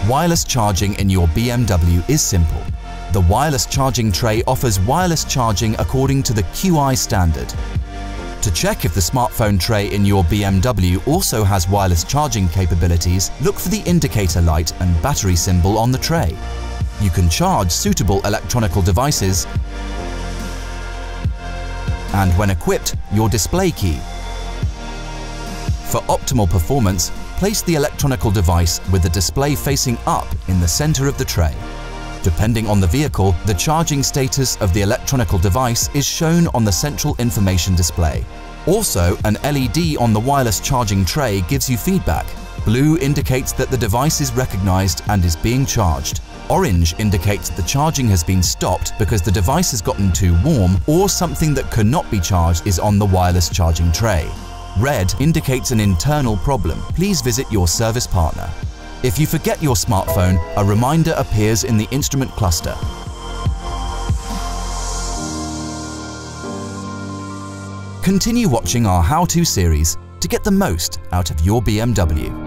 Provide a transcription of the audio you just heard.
Wireless charging in your BMW is simple. The wireless charging tray offers wireless charging according to the QI standard. To check if the smartphone tray in your BMW also has wireless charging capabilities, look for the indicator light and battery symbol on the tray. You can charge suitable electronical devices and, when equipped, your display key. For optimal performance, place the electronical device with the display facing up in the center of the tray. Depending on the vehicle, the charging status of the electronical device is shown on the central information display. Also, an LED on the wireless charging tray gives you feedback. Blue indicates that the device is recognized and is being charged. Orange indicates the charging has been stopped because the device has gotten too warm or something that cannot be charged is on the wireless charging tray. Red indicates an internal problem. Please visit your service partner. If you forget your smartphone, a reminder appears in the instrument cluster. Continue watching our How-To series to get the most out of your BMW.